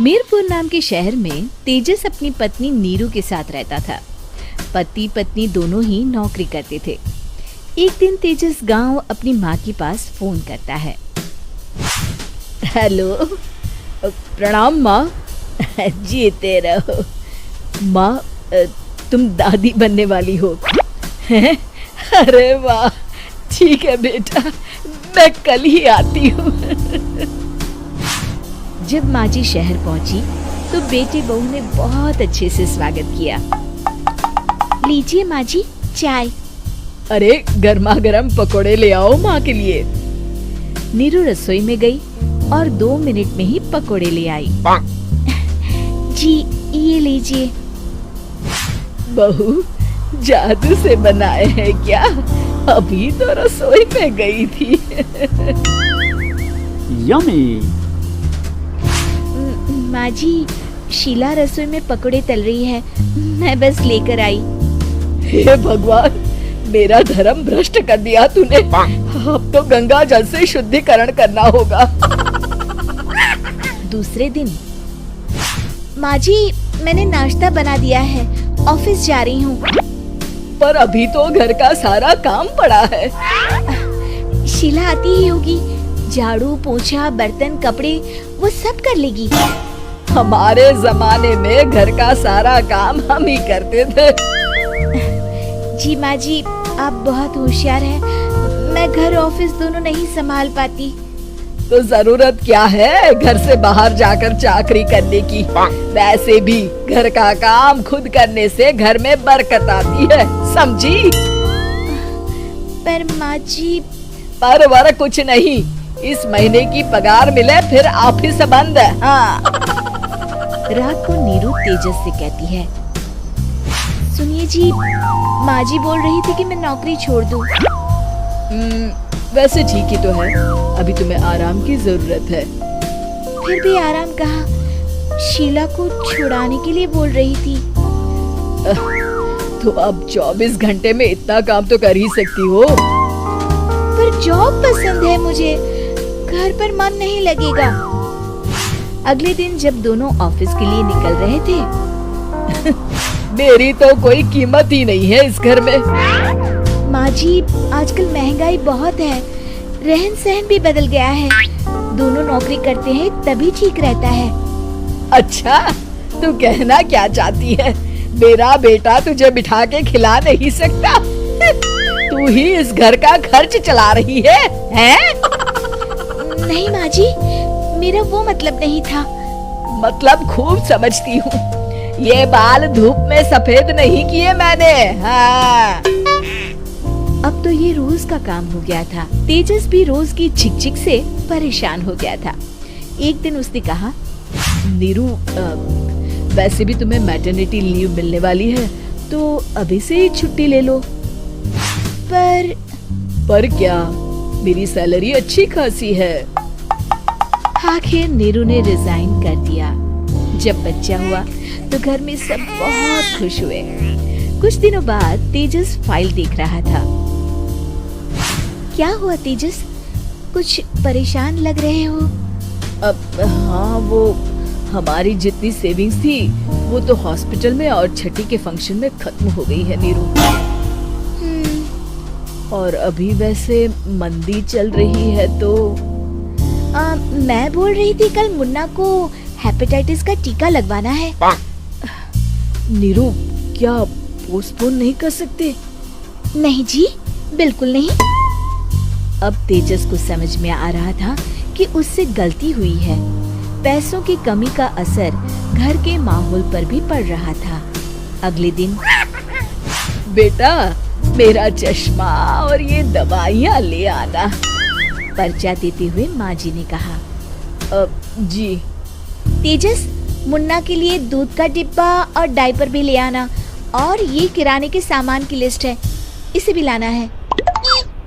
मीरपुर नाम के शहर में तेजस अपनी पत्नी नीरू के साथ रहता था। पति पत्नी दोनों ही नौकरी करते थे। एक दिन तेजस गांव अपनी माँ के पास फोन करता है। हेलो, प्रणाम माँ। जीते रहो माँ, तुम दादी बनने वाली हो। अरे वाह, ठीक है बेटा, मैं कल ही आती हूँ। जब माँ जी शहर पहुंची तो बेटे बहू ने बहुत अच्छे से स्वागत किया। लीजिए माँ जी चाय। अरे गर्मा गर्म पकोड़े ले आओ माँ के लिए। नीरू रसोई में गई और 2 मिनट में ही पकोड़े ले आई। जी ये लीजिए। बहू जादू से बनाए हैं क्या? अभी तो रसोई में गई थी। यम्मी। माँ जी, शीला रसोई में पकोड़े तल रही है, मैं बस लेकर आई। हे भगवान, मेरा धर्म भ्रष्ट कर दिया तूने। अब तो गंगा जल से शुद्धिकरण करना होगा। दूसरे दिन, माँ जी मैंने नाश्ता बना दिया है, ऑफिस जा रही हूँ। पर अभी तो घर का सारा काम पड़ा है। शीला आती ही होगी, झाड़ू पोछा बर्तन कपड़े वो सब कर लेगी। हमारे जमाने में घर का सारा काम हम ही करते थे। जी माँ जी, आप बहुत होशियार हैं, मैं घर ऑफिस दोनों नहीं संभाल पाती। तो जरूरत क्या है घर से बाहर जाकर चाकरी करने की? वैसे भी घर का काम खुद करने से घर में बरकत आती है, समझी? पर माँ जी। पर वर कुछ नहीं, इस महीने की पगार मिले फिर ऑफिस बंद है। हाँ। रात को नीरू तेजस से कहती है, सुनिए जी, माँ जी बोल रही थी कि मैं नौकरी छोड़ दूं। वैसे ठीक ही तो है, अभी तुम्हें आराम की जरूरत है। फिर भी आराम कहाँ, शीला को छुड़ाने के लिए बोल रही थी। तो अब 24 घंटे में इतना काम तो कर ही सकती हो। पर जॉब पसंद है मुझे, घर पर मन नहीं लगेगा। अगले दिन जब दोनों ऑफिस के लिए निकल रहे थे, मेरी तो कोई कीमत ही नहीं है इस घर में। माँ जी, आजकल महंगाई बहुत है, रहन सहन भी बदल गया है, दोनों नौकरी करते हैं तभी ठीक रहता है। अच्छा, तू कहना क्या चाहती है? मेरा बेटा तुझे बिठा के खिला नहीं सकता? तू ही इस घर का खर्च चला रही है, हैं? नहीं माँ जी, मेरा वो मतलब नहीं था। मतलब खूब समझती हूँ, ये बाल धूप में सफेद नहीं किए मैंने। हाँ। अब तो ये रोज का काम हो गया था। तेजस भी रोज की झिकझिक से परेशान हो गया था। एक दिन उसने कहा, नीरू, वैसे भी तुम्हें मैटरनिटी लीव मिलने वाली है, तो अभी से ही छुट्टी ले लो। पर क्या, मेरी सैलरी अच्छी खासी है। आखिर नीरू ने रिजाइन कर दिया। जब बच्चा हुआ तो घर में सब बहुत खुश हुए। कुछ दिनों बाद तेजस फाइल देख रहा था। क्या हुआ तेजस, कुछ परेशान लग रहे हो? अब हाँ, वो हमारी जितनी सेविंग्स थी वो तो हॉस्पिटल में और छठी के फंक्शन में खत्म हो गई है नीरू। और अभी वैसे मंदी चल रही है तो मैं बोल रही थी कल मुन्ना को हेपेटाइटिस का टीका लगवाना है। नीरू, क्या पोस्टपोन नहीं कर सकते? नहीं जी, बिल्कुल नहीं। अब तेजस को समझ में आ रहा था कि उससे गलती हुई है। पैसों की कमी का असर घर के माहौल पर भी पड़ रहा था। अगले दिन, बेटा मेरा चश्मा और ये दवाइयाँ ले आना, पर्चा देते हुए माँ जी ने कहा। जी। तेजस, मुन्ना के लिए दूध का डिब्बा और डायपर भी ले आना, और ये किराने के सामान की लिस्ट है, इसे भी लाना है।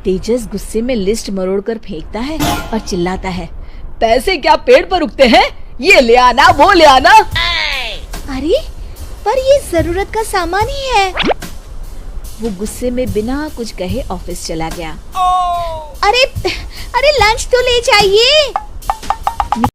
तेजस गुस्से में लिस्ट मरोड़कर फेंकता है और चिल्लाता है, पैसे क्या पेड़ पर उगते हैं? ये ले आना, वो ले आना। अरे पर ये जरूरत का सामान ही है। वो गुस्से में बिना कुछ कहे ऑफिस चला गया। अरे लंच तो ले जाइए।